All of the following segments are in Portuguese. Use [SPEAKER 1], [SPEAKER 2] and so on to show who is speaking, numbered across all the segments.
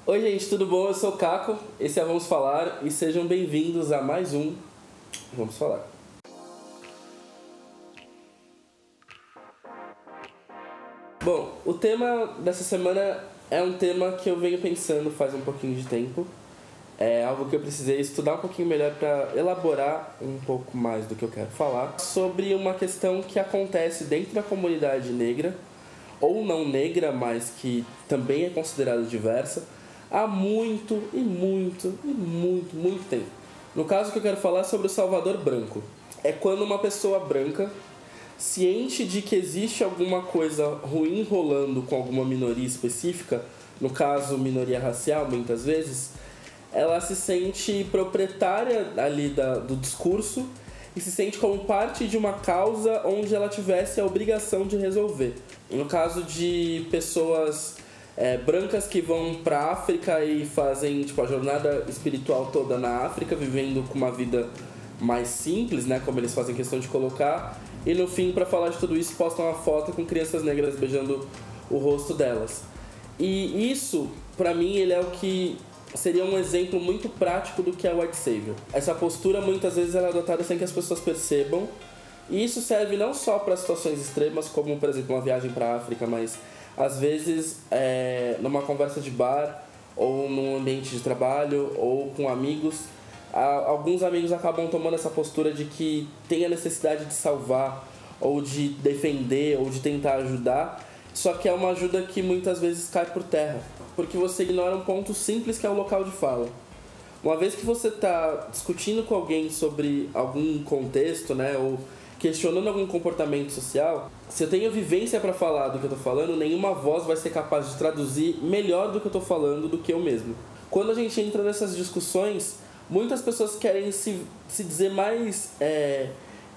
[SPEAKER 1] Oi gente, tudo bom? Eu sou o Caco, esse é Vamos Falar e sejam bem-vindos a mais um Vamos Falar. Bom, o tema dessa semana é um tema que eu venho pensando faz um pouquinho de tempo. É algo que eu precisei estudar um pouquinho melhor para elaborar um pouco mais do que eu quero falar sobre uma questão que acontece dentro da comunidade negra, ou não negra, mas que também é considerada diversa, há muito tempo. No caso que eu quero falar é sobre o Salvador Branco. É quando uma pessoa branca, ciente de que existe alguma coisa ruim rolando com alguma minoria específica, no caso minoria racial muitas vezes, ela se sente proprietária ali do discurso e se sente como parte de uma causa onde ela tivesse a obrigação de resolver. No caso de pessoas brancas que vão para a África e fazem a jornada espiritual toda na África, vivendo com uma vida mais simples, né, como eles fazem questão de colocar, e no fim, para falar de tudo isso, postam uma foto com crianças negras beijando o rosto delas. E isso, para mim, ele é o que seria um exemplo muito prático do que é o white savior. Essa postura muitas vezes ela é adotada sem que as pessoas percebam, e isso serve não só para situações extremas, como por exemplo uma viagem para a África, mas às vezes numa conversa de bar, ou num ambiente de trabalho, ou com amigos. Alguns amigos acabam tomando essa postura de que tem a necessidade de salvar, ou de defender, ou de tentar ajudar, só que é uma ajuda que muitas vezes cai por terra, porque você ignora um ponto simples que é o local de fala. Uma vez que você está discutindo com alguém sobre algum contexto, né, ou questionando algum comportamento social, se eu tenho vivência para falar do que eu estou falando, nenhuma voz vai ser capaz de traduzir melhor do que eu estou falando do que eu mesmo. Quando a gente entra nessas discussões, muitas pessoas querem se dizer mais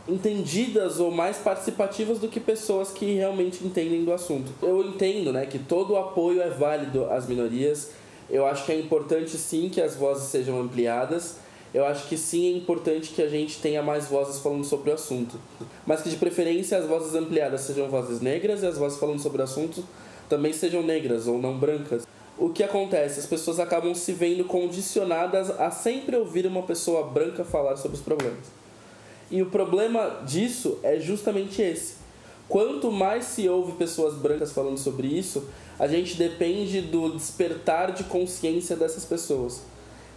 [SPEAKER 1] entendidas ou mais participativas do que pessoas que realmente entendem do assunto. Eu entendo, né, que todo o apoio é válido às minorias. Eu acho que é importante sim que as vozes sejam ampliadas. Eu acho que sim é importante que a gente tenha mais vozes falando sobre o assunto. Mas que de preferência as vozes ampliadas sejam vozes negras e as vozes falando sobre o assunto também sejam negras ou não brancas. O que acontece? As pessoas acabam se vendo condicionadas a sempre ouvir uma pessoa branca falar sobre os problemas. E o problema disso é justamente esse. Quanto mais se ouve pessoas brancas falando sobre isso, a gente depende do despertar de consciência dessas pessoas.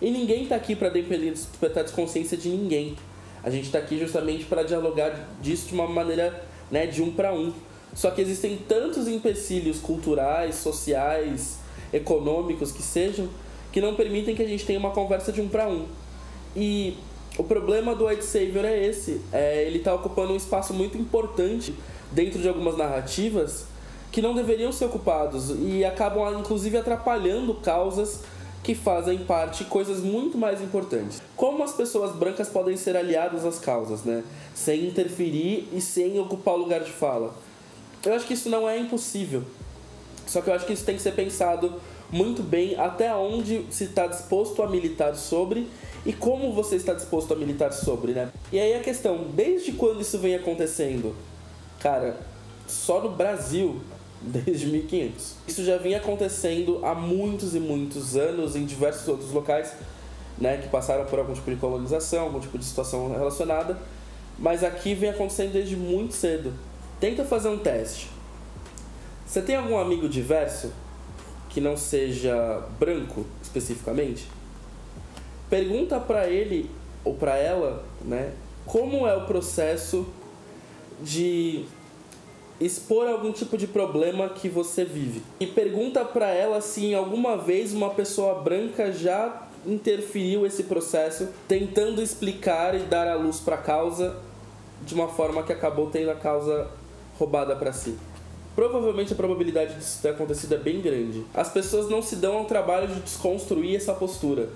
[SPEAKER 1] E ninguém está aqui para depender do despertar de consciência de ninguém. A gente está aqui justamente para dialogar disso de uma maneira, né, de um para um. Só que existem tantos empecilhos culturais, sociais, econômicos que sejam, que não permitem que a gente tenha uma conversa de um para um. E o problema do white savior é esse. Ele está ocupando um espaço muito importante dentro de algumas narrativas que não deveriam ser ocupados e acabam inclusive atrapalhando causas que fazem parte coisas muito mais importantes. Como as pessoas brancas podem ser aliadas às causas, né? Sem interferir e sem ocupar o lugar de fala. Eu acho que isso não é impossível. Só que eu acho que isso tem que ser pensado muito bem até onde se está disposto a militar sobre e como você está disposto a militar sobre, né? E aí a questão, desde quando isso vem acontecendo? Cara, só no Brasil, desde 1500. Isso já vinha acontecendo há muitos e muitos anos em diversos outros locais, né, que passaram por algum tipo de colonização, algum tipo de situação relacionada, mas aqui vem acontecendo desde muito cedo. Tenta fazer um teste. Você tem algum amigo diverso que não seja branco, especificamente? Pergunta pra ele ou pra ela, né, como é o processo de expor algum tipo de problema que você vive. E pergunta pra ela se alguma vez uma pessoa branca já interferiu esse processo, tentando explicar e dar a luz pra causa de uma forma que acabou tendo a causa roubada pra si. Provavelmente a probabilidade disso ter acontecido é bem grande. As pessoas não se dão ao trabalho de desconstruir essa postura,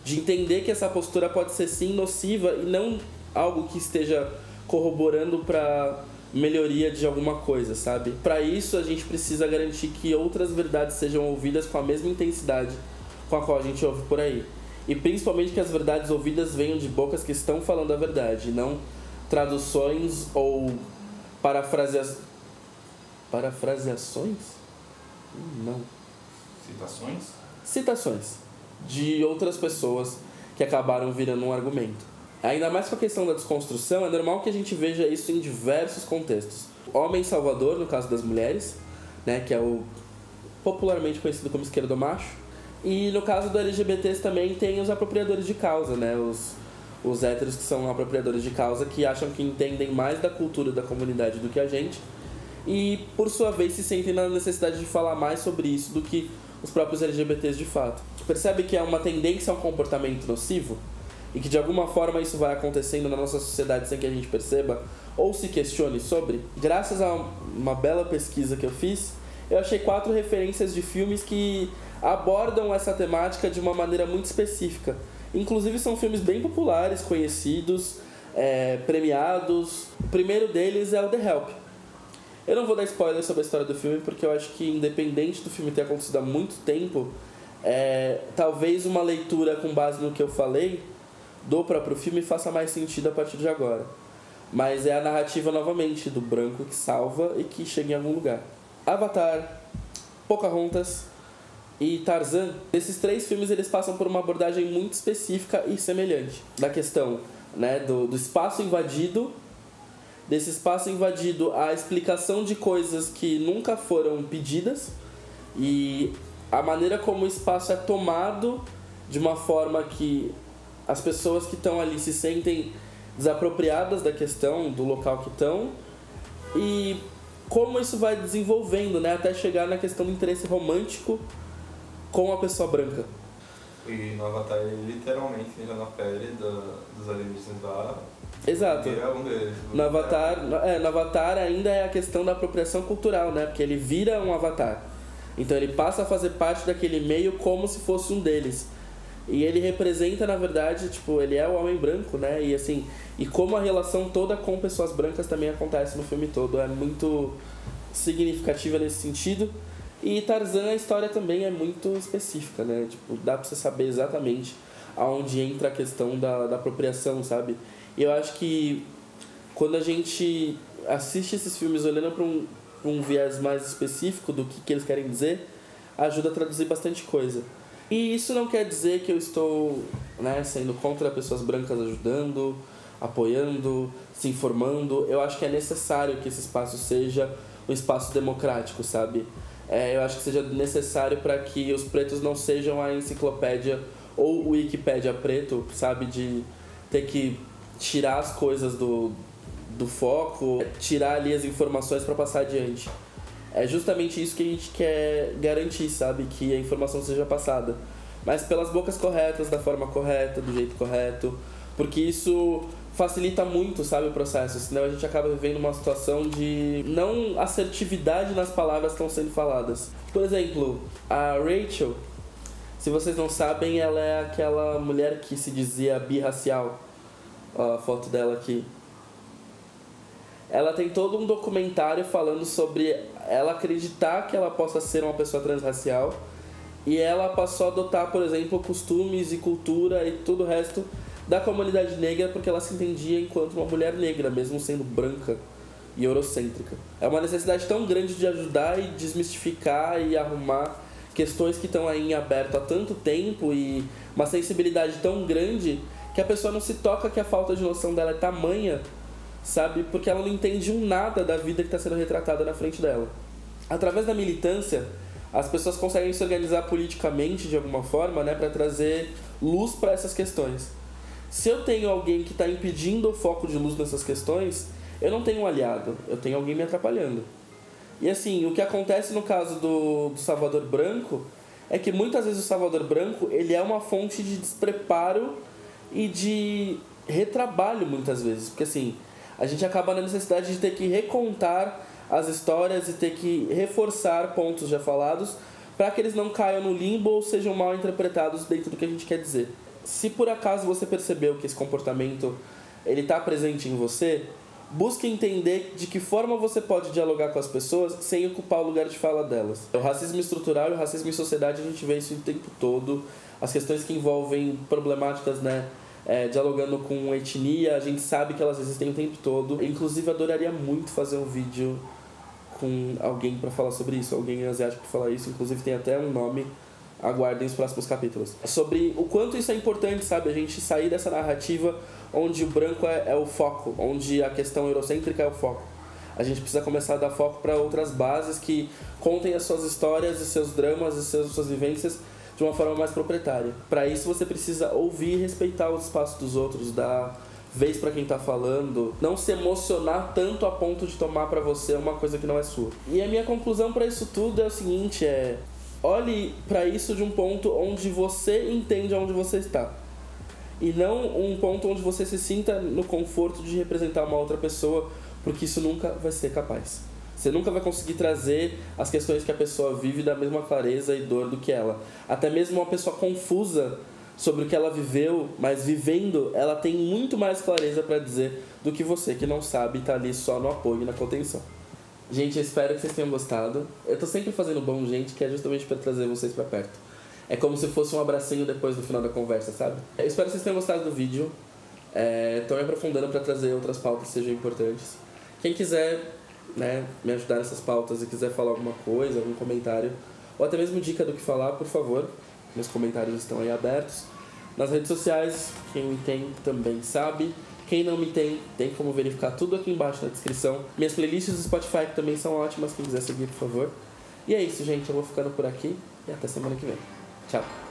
[SPEAKER 1] de entender que essa postura pode ser sim nociva e não algo que esteja corroborando para melhoria de alguma coisa, sabe? Para isso a gente precisa garantir que outras verdades sejam ouvidas com a mesma intensidade com a qual a gente ouve por aí. E principalmente que as verdades ouvidas venham de bocas que estão falando a verdade, não traduções ou parafraseações? Não.
[SPEAKER 2] Citações?
[SPEAKER 1] citações de outras pessoas que acabaram virando um argumento. Ainda mais com a questão da desconstrução, é normal que a gente veja isso em diversos contextos. Homem salvador, no caso das mulheres, né, que é o popularmente conhecido como esquerdomacho. E no caso do LGBTs também tem os apropriadores de causa, né, os héteros que são apropriadores de causa, que acham que entendem mais da cultura da comunidade do que a gente, e por sua vez se sentem na necessidade de falar mais sobre isso do que os próprios LGBTs de fato. Percebe que é uma tendência a um comportamento nocivo? E que de alguma forma isso vai acontecendo na nossa sociedade sem que a gente perceba ou se questione sobre? Graças a uma bela pesquisa que eu fiz, eu achei 4 referências de filmes que abordam essa temática de uma maneira muito específica. Inclusive são filmes bem populares, conhecidos, premiados. O primeiro deles é o The Help. Eu não vou dar spoiler sobre a história do filme, porque eu acho que independente do filme ter acontecido há muito tempo, talvez uma leitura com base no que eu falei do próprio filme faça mais sentido a partir de agora. Mas é a narrativa, novamente, do branco que salva e que chega em algum lugar. Avatar, Pocahontas e Tarzan, esses 3 filmes eles passam por uma abordagem muito específica e semelhante da questão, né, do espaço invadido, desse espaço invadido, a explicação de coisas que nunca foram pedidas e a maneira como o espaço é tomado de uma forma que as pessoas que estão ali se sentem desapropriadas da questão, do local que estão, e como isso vai desenvolvendo, né, até chegar na questão do interesse romântico com a pessoa branca.
[SPEAKER 2] E no Avatar ele literalmente entra na pele dos alienígenas lá.
[SPEAKER 1] Exato.
[SPEAKER 2] E é um deles.
[SPEAKER 1] No Avatar ainda é a questão da apropriação cultural, né, porque ele vira um avatar. Então ele passa a fazer parte daquele meio como se fosse um deles. E ele representa, na verdade, tipo, ele é o homem branco, né? E assim, e como a relação toda com pessoas brancas também acontece no filme todo. É muito significativa nesse sentido. E Tarzan, a história também é muito específica, né? Tipo, dá pra você saber exatamente aonde entra a questão da apropriação, sabe? E eu acho que quando a gente assiste esses filmes olhando pra um viés mais específico do que eles querem dizer, ajuda a traduzir bastante coisa. E isso não quer dizer que eu estou, né, sendo contra pessoas brancas ajudando, apoiando, se informando. Eu acho que é necessário que esse espaço seja um espaço democrático, sabe? Eu acho que seja necessário para que os pretos não sejam a enciclopédia ou o Wikipédia preto, sabe? De ter que tirar as coisas do foco, tirar ali as informações para passar adiante. É justamente isso que a gente quer garantir, sabe? Que a informação seja passada. Mas pelas bocas corretas, da forma correta, do jeito correto. Porque isso facilita muito, sabe, o processo. Senão a gente acaba vivendo uma situação de não assertividade nas palavras que estão sendo faladas. Por exemplo, a Rachel, se vocês não sabem, ela é aquela mulher que se dizia birracial. Ó, a foto dela aqui. Ela tem todo um documentário falando sobre ela acreditar que ela possa ser uma pessoa transracial, e ela passou a adotar, por exemplo, costumes e cultura e tudo o resto da comunidade negra porque ela se entendia enquanto uma mulher negra, mesmo sendo branca e eurocêntrica. É uma necessidade tão grande de ajudar e desmistificar e arrumar questões que estão aí em aberto há tanto tempo, e uma sensibilidade tão grande que a pessoa não se toca que a falta de noção dela é tamanha, sabe? Porque ela não entende nada da vida que está sendo retratada na frente dela. Através da militância, as pessoas conseguem se organizar politicamente de alguma forma, né, para trazer luz para essas questões. Se eu tenho alguém que está impedindo o foco de luz nessas questões, eu não tenho um aliado, eu tenho alguém me atrapalhando. E assim, o que acontece no caso do Salvador Branco é que muitas vezes o Salvador Branco ele é uma fonte de despreparo e de retrabalho muitas vezes, porque assim, a gente acaba na necessidade de ter que recontar as histórias e ter que reforçar pontos já falados para que eles não caiam no limbo ou sejam mal interpretados dentro do que a gente quer dizer. Se por acaso você percebeu que esse comportamento ele está presente em você, busque entender de que forma você pode dialogar com as pessoas sem ocupar o lugar de fala delas. O racismo estrutural e o racismo em sociedade, a gente vê isso o tempo todo. As questões que envolvem problemáticas, né, dialogando com etnia, a gente sabe que elas existem o tempo todo. Inclusive, adoraria muito fazer um vídeo com alguém para falar sobre isso, alguém asiático para falar isso. Inclusive, tem até um nome aguardem os próximos capítulos. Sobre o quanto isso é importante, sabe? A gente sair dessa narrativa onde o branco é o foco, onde a questão eurocêntrica é o foco. A gente precisa começar a dar foco para outras bases que contem as suas histórias e seus dramas e suas vivências de uma forma mais proprietária. Para isso você precisa ouvir e respeitar os espaços dos outros, dar vez para quem tá falando, não se emocionar tanto a ponto de tomar para você uma coisa que não é sua. E a minha conclusão para isso tudo é o seguinte, olhe para isso de um ponto onde você entende onde você está. E não um ponto onde você se sinta no conforto de representar uma outra pessoa, porque isso nunca vai ser capaz. Você nunca vai conseguir trazer as questões que a pessoa vive da mesma clareza e dor do que ela. Até mesmo uma pessoa confusa sobre o que ela viveu, mas vivendo, ela tem muito mais clareza para dizer do que você, que não sabe e tá ali só no apoio e na contenção. Gente, eu espero que vocês tenham gostado. Eu tô sempre fazendo bom, gente, que é justamente para trazer vocês para perto. É como se fosse um abracinho depois do final da conversa, sabe? Eu espero que vocês tenham gostado do vídeo. Tô me aprofundando para trazer outras pautas que sejam importantes. Quem quiser, me ajudar nessas pautas e quiser falar alguma coisa, algum comentário, ou até mesmo dica do que falar, por favor, meus comentários estão aí abertos. Nas redes sociais, quem me tem também sabe. Quem não me tem, tem como verificar tudo aqui embaixo na descrição. Minhas playlists do Spotify que também são ótimas, quem quiser seguir, por favor. E é isso, gente, eu vou ficando por aqui e até semana que vem. Tchau!